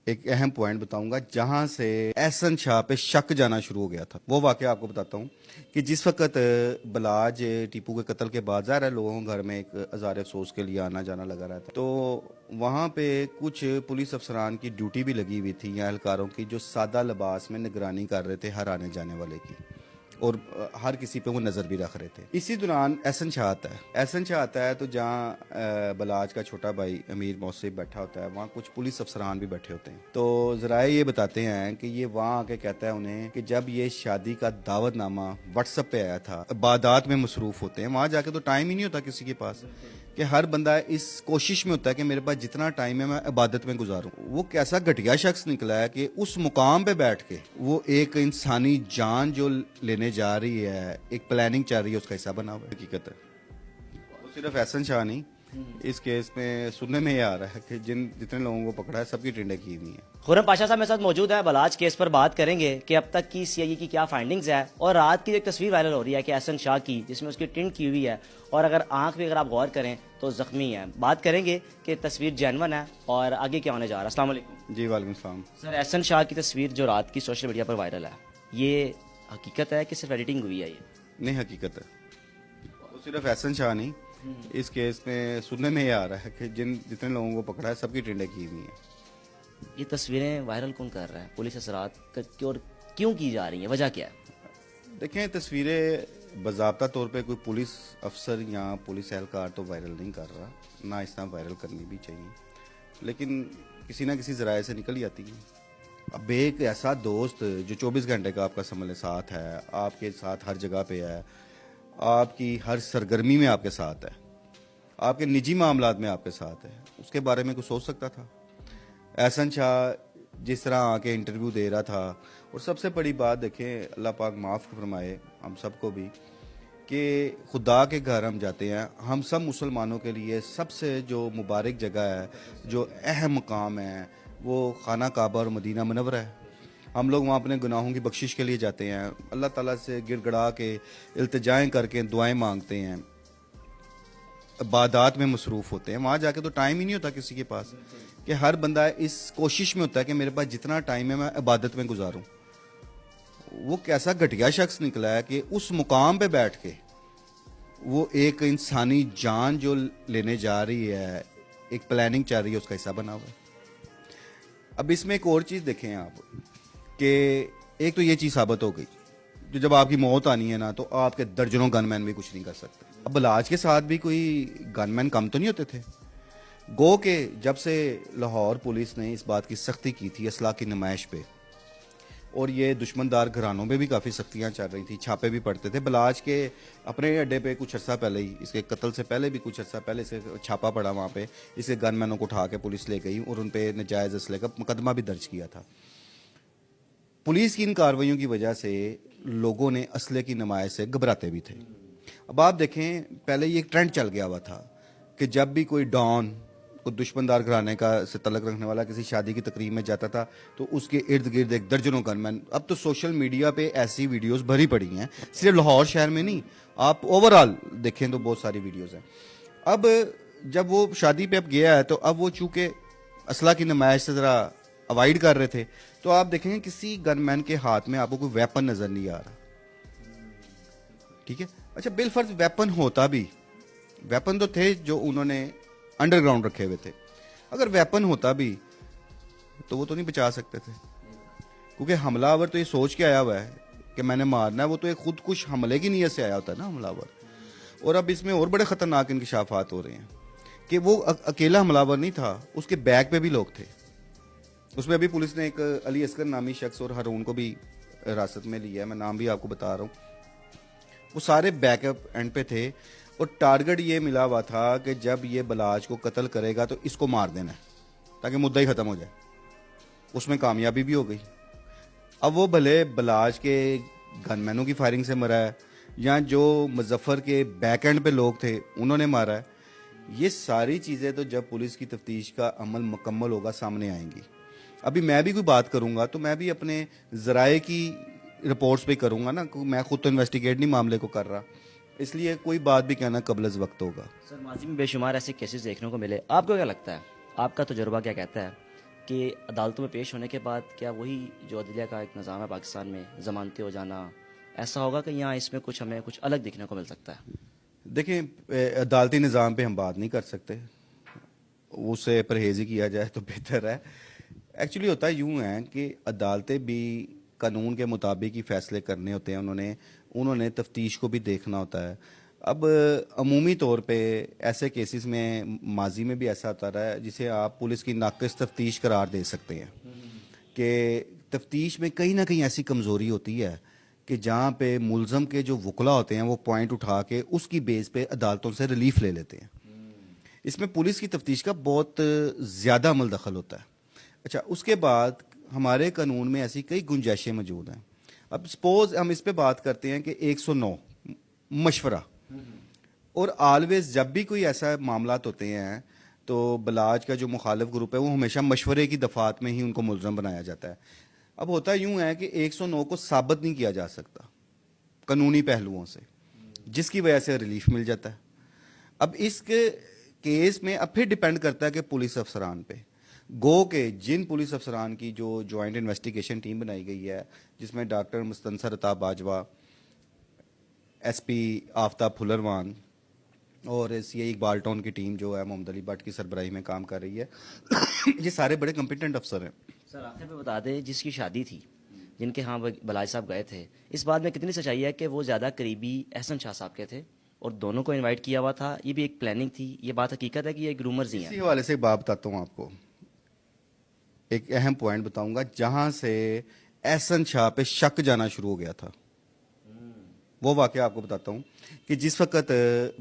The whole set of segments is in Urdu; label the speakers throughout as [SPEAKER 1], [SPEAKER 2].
[SPEAKER 1] ایک اہم پوائنٹ بتاؤں گا جہاں سے احسن شاہ پہ شک جانا شروع ہو گیا تھا. وہ واقعہ آپ کو بتاتا ہوں کہ جس وقت بلاج ٹیپو کے قتل کے بعد ظاہر ہے لوگوں کے گھر میں ایک اظہار افسوس کے لیے آنا جانا لگا رہتا, تو وہاں پہ کچھ پولیس افسران کی ڈیوٹی بھی لگی ہوئی تھی یا اہلکاروں کی جو سادہ لباس میں نگرانی کر رہے تھے ہر آنے جانے والے کی, اور ہر کسی پہ وہ نظر بھی رکھ رہے تھے. اسی دوران احسن شاہ آتا ہے تو جہاں بلاج کا چھوٹا بھائی امیر موصف بیٹھا ہوتا ہے وہاں کچھ پولیس افسران بھی بیٹھے ہوتے ہیں. تو ذرائع یہ بتاتے ہیں کہ یہ وہاں آ کے کہتا ہے انہیں کہ جب یہ شادی کا دعوت نامہ واٹس ایپ پہ آیا تھا, عبادات میں مصروف ہوتے ہیں, وہاں جا کے تو ٹائم ہی نہیں ہوتا کسی کے پاس, کہ ہر بندہ اس کوشش میں ہوتا ہے کہ میرے پاس جتنا ٹائم ہے میں عبادت میں گزاروں. وہ کیسا گھٹیا شخص نکلا ہے کہ اس مقام پہ بیٹھ کے وہ ایک انسانی جان جو لینے جا رہی ہے, ایک پلاننگ چل رہی ہے, اس کا حصہ بنا ہوا ہے. حقیقت ہے وہ صرف احسن شاہ نہیں, اس کیس میں سننے میں یہ آ رہا ہے کہ جتنے لوگوں کو پکڑا ہے سب کی ٹرینڈیں کی ہوئی ہیں.
[SPEAKER 2] خرم پاشا صاحب میرے ساتھ موجود ہیں. بلاج کیس پر بات کریں گے کہ اب تک کی سی آئی اے کی کیا فائنڈنگز ہے, اور رات کی ایک تصویر وائرل ہو رہی ہے کہ احسن شاہ کی, جس میں اس کی ٹنٹ کی ہوئی ہے, اور اگر آنکھ بھی اگر آپ غور کریں تو زخمی ہے. بات کریں گے کہ تصویر جینون ہے اور آگے کیا ہونے جا رہا ہے. السلام علیکم.
[SPEAKER 1] جی وعلیکم السلام.
[SPEAKER 2] سر, احسن شاہ کی تصویر جو رات کی سوشل میڈیا پر وائرل ہے, یہ حقیقت ہے کہ صرف ایڈیٹنگ ہوئی ہے؟ یہ
[SPEAKER 1] نہیں, حقیقت ہے. وہ صرف احسن شاہ نہیں, اس کیس میں سننے میں یہ آ رہا ہے کہ جتنے لوگوں کو پکڑا ہے سب کی ٹرینڈیں کی ہوئی ہیں.
[SPEAKER 2] یہ تصویریں وائرل کون کر رہا ہے؟ پولیس اثرات اور کیوں کی جا رہی ہیں, وجہ کیا ہے؟
[SPEAKER 1] دیکھیں, تصویریں باضابطہ طور پہ کوئی پولیس افسر یا پولیس اہلکار تو وائرل نہیں کر رہا, نہ اس طرح وائرل کرنی بھی چاہیے, لیکن کسی نہ کسی ذرائع سے نکل جاتی ہیں. اب ایک ایسا دوست جو 24 گھنٹے کا آپ کا سمجھ ساتھ ہے, آپ کے ساتھ ہر جگہ پہ ہے, آپ کی ہر سرگرمی میں آپ کے ساتھ ہے, آپ کے نجی معاملات میں آپ کے ساتھ ہے, اس کے بارے میں کچھ سوچ سکتا تھا؟ احسن شاہ جس طرح آ کے انٹرویو دے رہا تھا, اور سب سے بڑی بات دیکھیں, اللہ پاک معاف فرمائے ہم سب کو بھی, کہ خدا کے گھر ہم جاتے ہیں, ہم سب مسلمانوں کے لیے سب سے جو مبارک جگہ ہے, جو اہم مقام ہے, وہ خانہ کعبہ اور مدینہ منورہ ہے. ہم لوگ وہاں اپنے گناہوں کی بخشش کے لیے جاتے ہیں, اللہ تعالیٰ سے گڑ گڑا کے التجائیں کر کے دعائیں مانگتے ہیں, عبادات میں مصروف ہوتے ہیں. وہاں جا کے تو ٹائم ہی نہیں ہوتا کسی کے پاس, کہ ہر بندہ اس کوشش میں ہوتا ہے کہ میرے پاس جتنا ٹائم ہے میں عبادت میں گزاروں. وہ کیسا گھٹیا شخص نکلا ہے کہ اس مقام پہ بیٹھ کے وہ ایک انسانی جان جو لینے جا رہی ہے, ایک پلاننگ چل رہی ہے, اس کا حصہ بنا ہوا ہے. اب اس میں ایک اور چیز دیکھیں آپ, کہ ایک تو یہ چیز ثابت ہو گئی جو جب آپ کی موت آنی ہے نا, تو آپ کے درجنوں گن مین بھی کچھ نہیں کر سکتے. اب بلاج کے ساتھ بھی کوئی گن مین کم تو نہیں ہوتے تھے. گو کہ جب سے لاہور پولیس نے اس بات کی سختی کی تھی اسلحہ کی نمائش پہ, اور یہ دشمن دار گھرانوں پہ بھی کافی سختیاں چل رہی تھیں, چھاپے بھی پڑتے تھے. بلاج کے اپنے اڈے پہ کچھ عرصہ پہلے ہی, اس کے قتل سے پہلے بھی کچھ عرصہ پہلے سے چھاپا پڑا وہاں پہ, اس کے گن مینوں کو اٹھا کے پولیس لے گئی اور ان پہ ناجائز اسلحے کا مقدمہ بھی درج کیا تھا. پولیس کی ان کارروائیوں کی وجہ سے لوگوں نے اسلحے کی نمائش سے گھبراتے بھی تھے. اب آپ دیکھیں, پہلے یہ ایک ٹرینڈ چل گیا ہوا تھا کہ جب بھی کوئی ڈان, کوئی دشمن دار گھرانے کا سے تعلق رکھنے والا کسی شادی کی تقریب میں جاتا تھا تو اس کے ارد گرد ایک درجنوں گن مین. اب تو سوشل میڈیا پہ ایسی ویڈیوز بھری پڑی ہیں, صرف لاہور شہر میں نہیں, آپ اوور آل دیکھیں تو بہت ساری ویڈیوز ہیں. اب جب وہ شادی پہ اب گیا ہے تو اب وہ چونکہ اسلحہ کی نمائش سے ذرا اوائڈ کر رہے تھے, تو آپ دیکھیں گے کسی گن مین کے ہاتھ میں آپ کو کوئی ویپن نظر نہیں آ رہا. ٹھیک ہے, اچھا بالفرض ویپن ہوتا بھی, ویپن تو تھے جو انہوں نے انڈر گراؤنڈ رکھے ہوئے تھے, اگر ویپن ہوتا بھی تو وہ تو نہیں بچا سکتے تھے, کیونکہ حملہ آور تو یہ سوچ کے آیا ہوا ہے کہ میں نے مارنا ہے, وہ تو ایک خود کش حملے کی نیت سے آیا ہوتا ہے نا حملہ آور. اور اب اس میں اور بڑے خطرناک انکشافات ہو رہے ہیں کہ وہ اکیلا حملہ آور نہیں تھا, اس کے بیک پہ بھی لوگ تھے. اس میں ابھی پولیس نے ایک علی اصغر نامی شخص اور ہارون کو بھی حراست میں لیا ہے, میں نام بھی آپ کو بتا رہا ہوں. وہ سارے بیک اپ اینڈ پہ تھے, اور ٹارگٹ یہ ملا ہوا تھا کہ جب یہ بلاج کو قتل کرے گا تو اس کو مار دینا ہے تاکہ مدعا ہی ختم ہو جائے. اس میں کامیابی بھی ہو گئی. اب وہ بھلے بلاج کے گن مینوں کی فائرنگ سے مرا ہے یا جو مظفر کے بیک اینڈ پہ لوگ تھے انہوں نے مارا ہے, یہ ساری چیزیں تو جب پولیس کی تفتیش کا عمل مکمل ہوگا سامنے آئیں گی. ابھی میں بھی کوئی بات کروں گا تو میں بھی اپنے ذرائع کی رپورٹس پہ کروں گا نا, میں خود تو انویسٹیگیٹ نہیں معاملے کو کر رہا, اس لیے کوئی بات بھی کہنا قبل از وقت ہوگا.
[SPEAKER 2] سر, ماضی میں بے شمار ایسے کیسز دیکھنے کو ملے, آپ کو کیا لگتا ہے, آپ کا تجربہ کیا کہتا ہے کہ عدالتوں میں پیش ہونے کے بعد کیا وہی جو عدلیہ کا ایک نظام ہے پاکستان میں ضمانتیں ہو جانا ایسا ہوگا کہ یہاں اس میں کچھ ہمیں کچھ الگ دیکھنے کو مل سکتا ہے؟
[SPEAKER 1] دیکھیں عدالتی نظام پہ ہم بات نہیں کر سکتے، اسے پرہیز ہی کیا جائے تو بہتر ہے۔ ایکچولی ہوتا یوں ہے کہ عدالتیں بھی قانون کے مطابق ہی فیصلے کرنے ہوتے ہیں، انہوں نے تفتیش کو بھی دیکھنا ہوتا ہے۔ اب عمومی طور پہ ایسے کیسز میں ماضی میں بھی ایسا ہوتا رہا ہے جسے آپ پولیس کی ناقص تفتیش قرار دے سکتے ہیں کہ تفتیش میں کہیں نہ کہیں ایسی کمزوری ہوتی ہے کہ جہاں پہ ملزم کے جو وکلا ہوتے ہیں وہ پوائنٹ اٹھا کے اس کی بیس پہ عدالتوں سے ریلیف لے لیتے ہیں۔ اس میں پولیس کی تفتیش کا بہت زیادہ عمل دخل ہوتا ہے۔ اچھا، اس کے بعد ہمارے قانون میں ایسی کئی گنجائشیں موجود ہیں۔ اب سپوز ہم اس پہ بات کرتے ہیں کہ 109 مشورہ، اور آلویز جب بھی کوئی ایسا معاملات ہوتے ہیں تو بلاج کا جو مخالف گروپ ہے وہ ہمیشہ مشورے کی دفعات میں ہی ان کو ملزم بنایا جاتا ہے۔ اب ہوتا یوں ہے کہ 109 کو ثابت نہیں کیا جا سکتا قانونی پہلوؤں سے، جس کی وجہ سے ریلیف مل جاتا ہے۔ اب اس کے کیس میں اب پھر ڈیپینڈ کرتا ہے کہ پولیس افسران پہ، گو کہ جن پولیس افسران کی جو جوائنٹ انویسٹیگیشن ٹیم بنائی گئی ہے، جس میں ڈاکٹر مستنصر عطا باجوہ، ایس پی آفتاب پھلروان اور سی آئی اقبال ٹاؤن کی ٹیم جو ہے محمد علی بٹ کی سربراہی میں کام کر رہی ہے، یہ سارے بڑے کمپیٹنٹ افسر ہیں۔
[SPEAKER 2] سر آخر میں بتا دیں، جس کی شادی تھی، جن کے ہاں بلاج صاحب گئے تھے، اس بات میں کتنی سچائی ہے کہ وہ زیادہ قریبی احسن شاہ صاحب کے تھے اور دونوں کو انوائٹ کیا ہوا تھا؟ یہ بھی ایک پلاننگ تھی، یہ بات حقیقت ہے کہ یہ ایک رومرز ہی ہیں؟
[SPEAKER 1] اسی حوالے سے ایک بات بتاتا ہوں آپ کو، ایک اہم پوائنٹ بتاؤں گا جہاں سے احسن شاہ پہ شک جانا شروع ہو گیا تھا۔ وہ واقعہ آپ کو بتاتا ہوں کہ جس وقت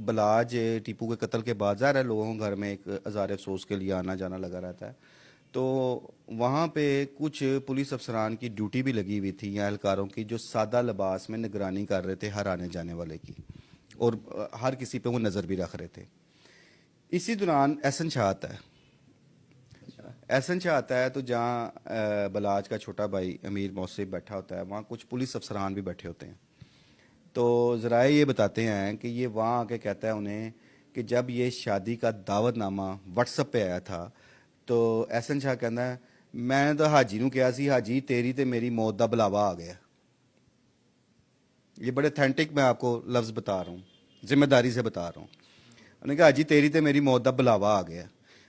[SPEAKER 1] بلاج ٹیپو کے قتل کے بعد ظاہر ہے لوگوں کے گھر میں ایک اظہار افسوس کے لیے آنا جانا لگا رہتا ہے، تو وہاں پہ کچھ پولیس افسران کی ڈیوٹی بھی لگی ہوئی تھی یا اہلکاروں کی، جو سادہ لباس میں نگرانی کر رہے تھے ہر آنے جانے والے کی، اور ہر کسی پہ وہ نظر بھی رکھ رہے تھے۔ اسی دوران احسن شاہ آتا ہے۔ احسن شاہ آتا ہے تو جہاں بلاج کا چھوٹا بھائی امیر موصف بیٹھا ہوتا ہے، وہاں کچھ پولیس افسران بھی بیٹھے ہوتے ہیں۔ تو ذرائع یہ بتاتے ہیں کہ یہ وہاں آ کے کہتا ہے انہیں کہ جب یہ شادی کا دعوت نامہ واٹس ایپ پہ آیا تھا تو احسن شاہ کہنا ہے میں نے تو حاجی نو کہا سی حاجی تیری تے میری موت دا بلاوا آ گیا۔ یہ بڑے اتھینٹک میں آپ کو لفظ بتا رہا ہوں، ذمہ داری سے بتا رہا ہوں۔ انہوں نے کہا حاجی تیری تے میری موت دا بلاوا آ گیا۔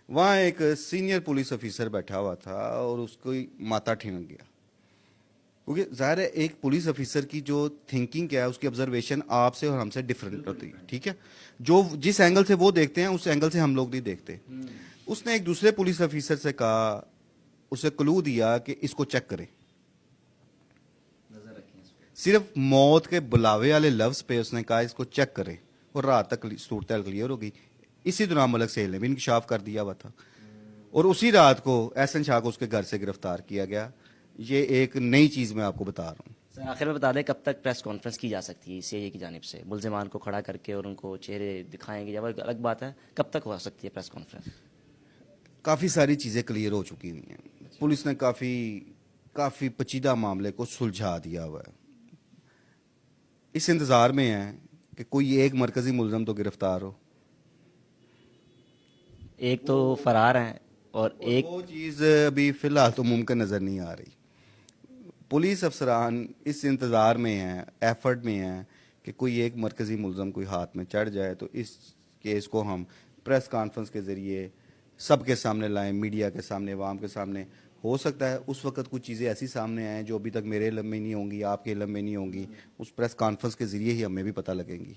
[SPEAKER 1] وہاں ایک سینئر پولیس آفیسر بیٹھا ہوا تھا اور اس کو ماتا ٹھنک گیا، کیونکہ ظاہر ہے ایک پولیس آفیسر کی جو تھنکنگ کیا ہے، اس کی آبزرویشن آپ سے اور ہم سے ڈفرینٹ ہوتی ہے، ٹھیک ہے؟ جو جس اینگل سے وہ دیکھتے ہیں اس اینگل سے ہم لوگ نہیں دیکھتے۔ اس نے ایک دوسرے پولیس آفیسر سے کہا، اسے کلو دیا کہ اس کو چیک کریں، صرف موت کے بلاوے والے لفظ پہ اس نے کہا اس کو چیک کریں، اور رات تک صورتحال کلیئر ہو گئی۔ اسی دوران ملک سہیل نے بھی انکشاف کر دیا ہوا تھا، اور اسی رات کو احسن شاہ کو اس کے گھر سے گرفتار کیا گیا۔ یہ ایک نئی چیز میں آپ کو بتا رہا ہوں۔
[SPEAKER 2] سر آخر میں بتا دیں کب تک پریس کانفرنس کی جا سکتی ہے سی آئی اے کی جانب سے؟ ملزمان کو کھڑا کر کے اور ان کو چہرے دکھائیں گے، جب الگ بات ہے، کب تک ہو سکتی ہے پریس کانفرنس؟
[SPEAKER 1] کافی ساری چیزیں کلیئر ہو چکی ہوئی ہیں، پولیس نے کافی پیچیدہ معاملے کو سلجھا دیا ہوا ہے۔ اس انتظار میں ہے کہ کوئی ایک مرکزی ملزم تو گرفتار ہو۔
[SPEAKER 2] ایک تو فرار ہیں اور ایک
[SPEAKER 1] وہ چیز ابھی فی الحال تو ممکن نظر نہیں آ رہی۔ پولیس افسران اس انتظار میں ہیں، ایفرٹ میں ہیں کہ کوئی ایک مرکزی ملزم کوئی ہاتھ میں چڑھ جائے تو اس کیس کو ہم پریس کانفرنس کے ذریعے سب کے سامنے لائیں، میڈیا کے سامنے، عوام کے سامنے۔ ہو سکتا ہے اس وقت کچھ چیزیں ایسی سامنے آئیں جو ابھی تک میرے علم میں نہیں ہوں گی، آپ کے علم میں نہیں ہوں گی، اس پریس کانفرنس کے ذریعے ہی ہمیں بھی پتہ لگیں گی۔